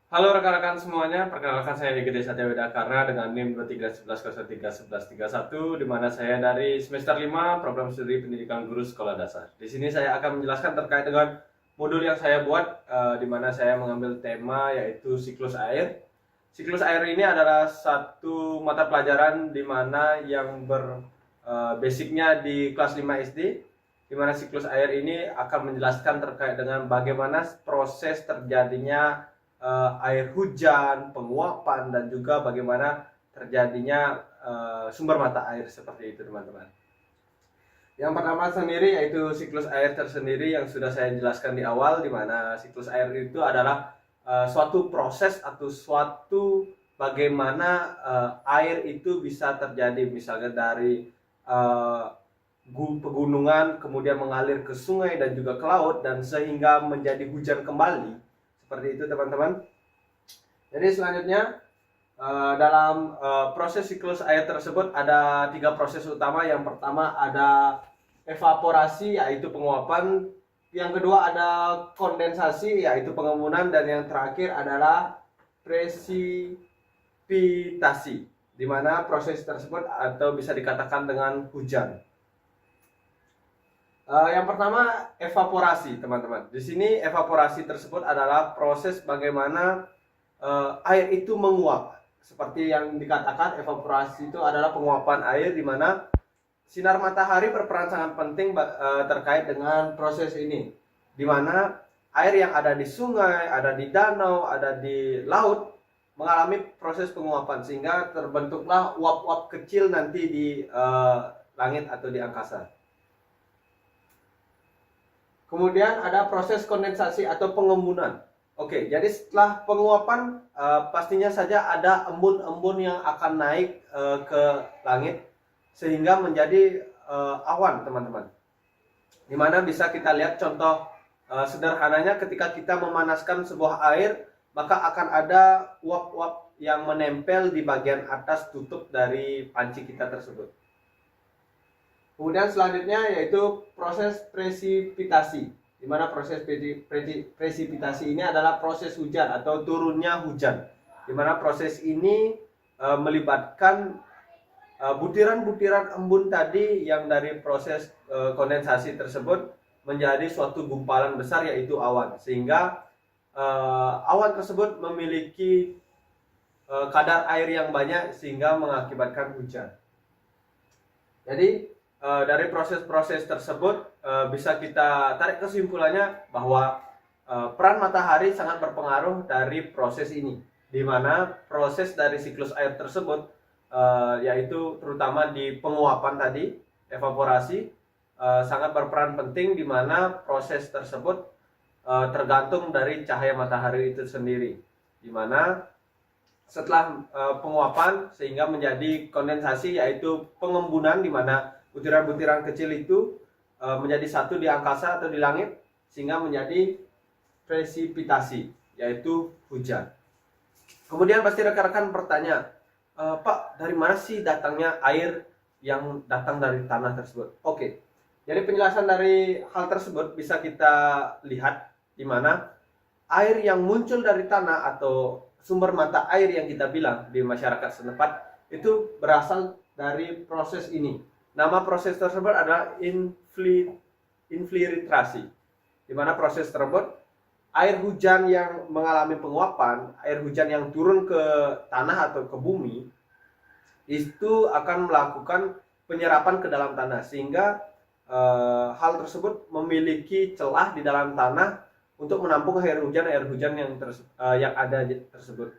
Halo rekan-rekan semuanya, perkenalkan saya Gede Satya Widakarna dengan NIM 2311031131 di mana saya dari semester 5 program studi pendidikan guru sekolah dasar. Di sini saya akan menjelaskan terkait dengan modul yang saya buat di mana saya mengambil tema yaitu siklus air. Siklus air ini adalah satu mata pelajaran di mana yang basicnya di kelas 5 SD, di mana siklus air ini akan menjelaskan terkait dengan bagaimana proses terjadinya air hujan, penguapan, dan juga bagaimana terjadinya sumber mata air seperti itu teman-teman. Yang pertama sendiri yaitu siklus air tersendiri yang sudah saya jelaskan di awal, di mana siklus air itu adalah suatu proses atau suatu bagaimana air itu bisa terjadi, misalnya dari uh, pegunungan kemudian mengalir ke sungai dan juga ke laut dan sehingga menjadi hujan kembali. Seperti itu teman-teman. Jadi selanjutnya dalam proses siklus air tersebut ada 3 proses utama. Yang pertama ada evaporasi yaitu penguapan, yang kedua ada kondensasi yaitu pengembunan, dan yang terakhir adalah presipitasi, di mana proses tersebut atau bisa dikatakan dengan hujan. Yang pertama evaporasi teman-teman. Di sini evaporasi tersebut adalah proses bagaimana air itu menguap. Seperti yang dikatakan, evaporasi itu adalah penguapan air di mana sinar matahari berperan sangat penting terkait dengan proses ini. Di mana air yang ada di sungai, ada di danau, ada di laut mengalami proses penguapan sehingga terbentuklah uap-uap kecil nanti di langit atau di angkasa. Kemudian ada proses kondensasi atau pengembunan. Oke, jadi setelah penguapan pastinya saja ada embun-embun yang akan naik ke langit sehingga menjadi awan, teman-teman. Dimana bisa kita lihat contoh sederhananya ketika kita memanaskan sebuah air, maka akan ada uap-uap yang menempel di bagian atas tutup dari panci kita tersebut. Kemudian selanjutnya yaitu proses presipitasi, di mana proses presipitasi ini adalah proses hujan atau turunnya hujan, di mana proses ini melibatkan butiran-butiran embun tadi yang dari proses kondensasi tersebut menjadi suatu gumpalan besar yaitu awan, sehingga awan tersebut memiliki kadar air yang banyak sehingga mengakibatkan hujan. Jadi dari proses-proses tersebut bisa kita tarik kesimpulannya bahwa peran matahari sangat berpengaruh dari proses ini, di mana proses dari siklus air tersebut yaitu terutama di penguapan tadi, evaporasi, sangat berperan penting, di mana proses tersebut tergantung dari cahaya matahari itu sendiri, di mana setelah penguapan sehingga menjadi kondensasi yaitu pengembunan, di mana butiran-butiran kecil itu menjadi satu di angkasa atau di langit sehingga menjadi presipitasi yaitu hujan. Kemudian pasti rekan-rekan bertanya, Pak, dari mana sih datangnya air yang datang dari tanah tersebut? Oke, jadi penjelasan dari hal tersebut bisa kita lihat di mana air yang muncul dari tanah atau sumber mata air yang kita bilang di masyarakat setempat itu berasal dari proses ini. Nama proses tersebut adalah infiltrasi, di mana proses tersebut air hujan yang mengalami penguapan, air hujan yang turun ke tanah atau ke bumi itu akan melakukan penyerapan ke dalam tanah, sehingga hal tersebut memiliki celah di dalam tanah untuk menampung air hujan yang ada tersebut.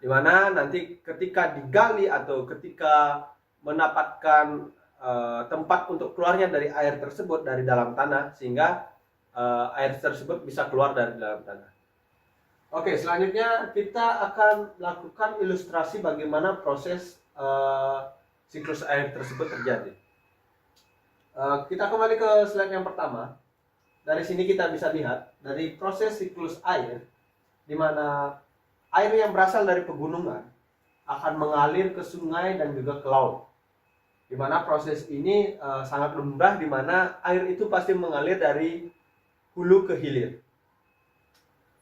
Dimana nanti ketika digali atau ketika mendapatkan tempat untuk keluarnya dari air tersebut dari dalam tanah, sehingga air tersebut bisa keluar dari dalam tanah. Oke, selanjutnya kita akan lakukan ilustrasi bagaimana proses siklus air tersebut terjadi. Kita kembali ke slide yang pertama. Dari sini kita bisa lihat dari proses siklus air, di mana air yang berasal dari pegunungan akan mengalir ke sungai dan juga ke laut. Di mana proses ini sangat lumrah, di mana air itu pasti mengalir dari hulu ke hilir.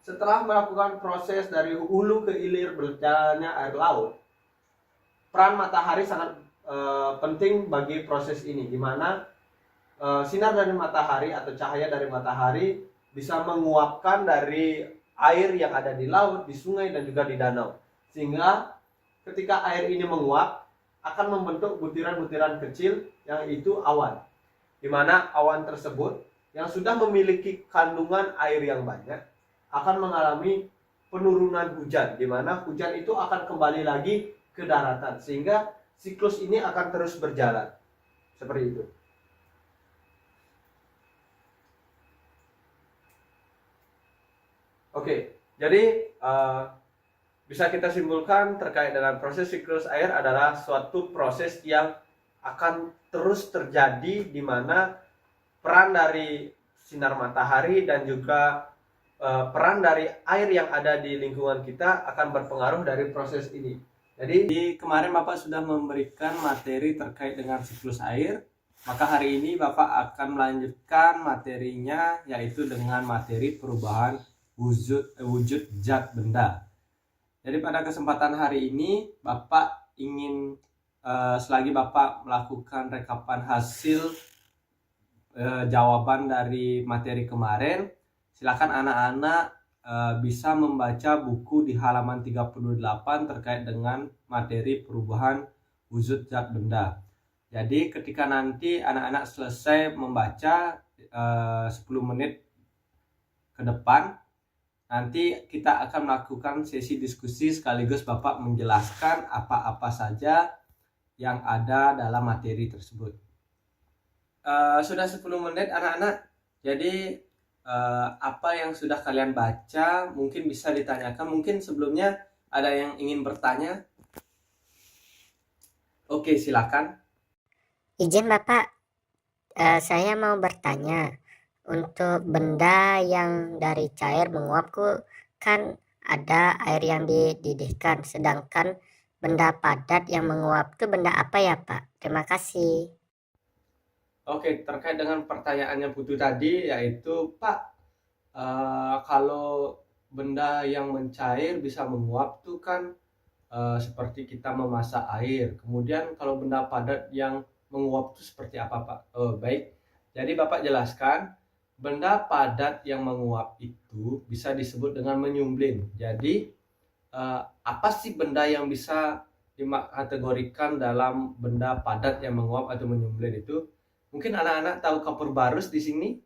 Setelah melakukan proses dari hulu ke hilir berjalannya air laut, peran matahari sangat penting bagi proses ini, di mana sinar dari matahari atau cahaya dari matahari bisa menguapkan dari air yang ada di laut, di sungai, dan juga di danau. Sehingga ketika air ini menguap, akan membentuk butiran-butiran kecil yang itu awan. Di mana awan tersebut yang sudah memiliki kandungan air yang banyak akan mengalami penurunan hujan, di mana hujan itu akan kembali lagi ke daratan, sehingga siklus ini akan terus berjalan. Seperti itu. Oke, jadi bisa kita simpulkan terkait dengan proses siklus air adalah suatu proses yang akan terus terjadi, di mana peran dari sinar matahari dan juga peran dari air yang ada di lingkungan kita akan berpengaruh dari proses ini. Jadi kemarin Bapak sudah memberikan materi terkait dengan siklus air, maka hari ini Bapak akan melanjutkan materinya, yaitu dengan materi perubahan wujud zat benda. Jadi pada kesempatan hari ini Bapak ingin selagi Bapak melakukan rekapan hasil jawaban dari materi kemarin, silakan anak-anak bisa membaca buku di halaman 38 terkait dengan materi perubahan wujud zat benda. Jadi ketika nanti anak-anak selesai membaca 10 menit ke depan, nanti kita akan melakukan sesi diskusi sekaligus Bapak menjelaskan apa-apa saja yang ada dalam materi tersebut. Sudah 10 menit anak-anak, jadi apa yang sudah kalian baca mungkin bisa ditanyakan. Mungkin sebelumnya ada yang ingin bertanya. Oke, silakan. Izin Bapak, saya mau bertanya. Untuk benda yang dari cair menguap kan ada air yang dididihkan, sedangkan benda padat yang menguap itu benda apa ya Pak? Terima kasih. Oke, terkait dengan pertanyaannya Putu tadi, yaitu Pak, kalau benda yang mencair bisa menguap tuh kan seperti kita memasak air. Kemudian kalau benda padat yang menguap itu seperti apa Pak? Baik, jadi Bapak jelaskan. Benda padat yang menguap itu bisa disebut dengan menyumblin. Jadi apa sih benda yang bisa dikategorikan dalam benda padat yang menguap atau menyumblin itu? Mungkin anak-anak tahu kapur barus di sini?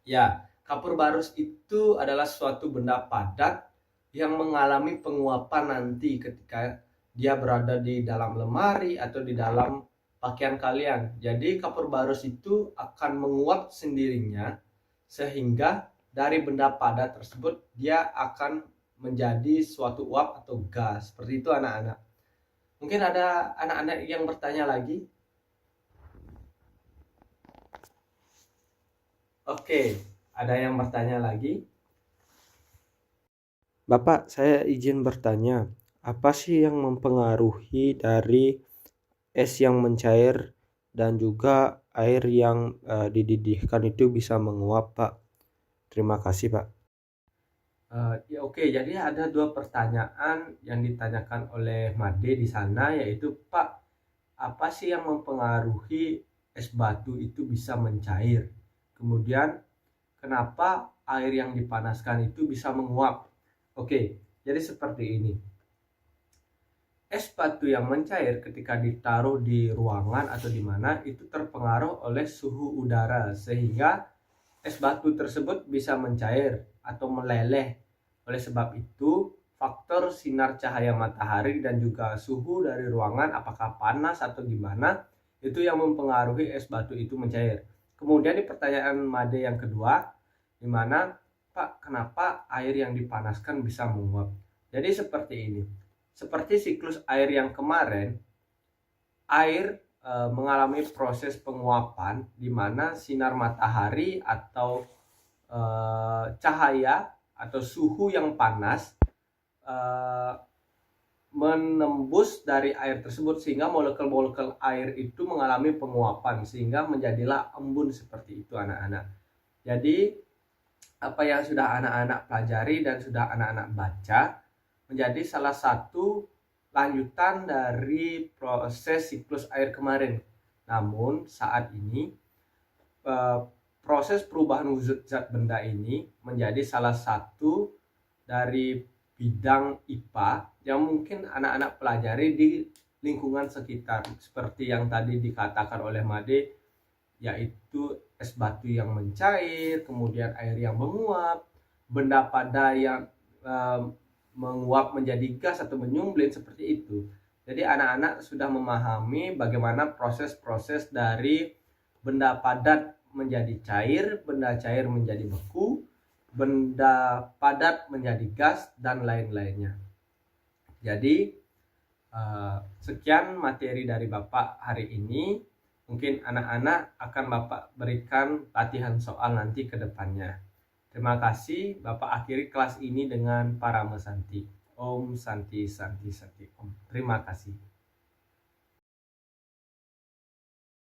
Ya, kapur barus itu adalah suatu benda padat yang mengalami penguapan nanti ketika dia berada di dalam lemari atau di dalam pakaian kalian. Jadi kapur barus itu akan menguap sendirinya, sehingga dari benda padat tersebut dia akan menjadi suatu uap atau gas. Seperti itu anak-anak. Mungkin ada anak-anak yang bertanya lagi. Oke, ada yang bertanya lagi? Bapak, saya izin bertanya, apa sih yang mempengaruhi dari es yang mencair dan juga air yang dididihkan itu bisa menguap, Pak? Terima kasih, Pak. Ya oke, jadi ada dua pertanyaan yang ditanyakan oleh Made di sana, yaitu Pak, apa sih yang mempengaruhi es batu itu bisa mencair? Kemudian kenapa air yang dipanaskan itu bisa menguap? Oke, jadi seperti ini. Es batu yang mencair ketika ditaruh di ruangan atau di mana itu terpengaruh oleh suhu udara, sehingga es batu tersebut bisa mencair atau meleleh. Oleh sebab itu, faktor sinar cahaya matahari dan juga suhu dari ruangan, apakah panas atau gimana, itu yang mempengaruhi es batu itu mencair. Kemudian di pertanyaan Made yang kedua, di mana Pak, kenapa air yang dipanaskan bisa menguap? Jadi seperti ini. Seperti siklus air yang kemarin, air mengalami proses penguapan di mana sinar matahari atau cahaya atau suhu yang panas menembus dari air tersebut, sehingga molekul-molekul air itu mengalami penguapan sehingga menjadilah embun seperti itu anak-anak. Jadi apa yang sudah anak-anak pelajari dan sudah anak-anak baca menjadi salah satu lanjutan dari proses siklus air kemarin. Namun saat ini proses perubahan wujud zat benda ini menjadi salah satu dari bidang IPA yang mungkin anak-anak pelajari di lingkungan sekitar, seperti yang tadi dikatakan oleh Made, yaitu es batu yang mencair, kemudian air yang menguap, benda pada yang menguap menjadi gas atau menyumblin, seperti itu. Jadi anak-anak sudah memahami bagaimana proses-proses dari benda padat menjadi cair, benda cair menjadi beku, benda padat menjadi gas, dan lain-lainnya. Jadi sekian materi dari Bapak hari ini. Mungkin anak-anak akan Bapak berikan latihan soal nanti ke depannya. Terima kasih. Bapak akhiri kelas ini dengan Parama Santi. Om Santi Santi Santi Om. Terima kasih.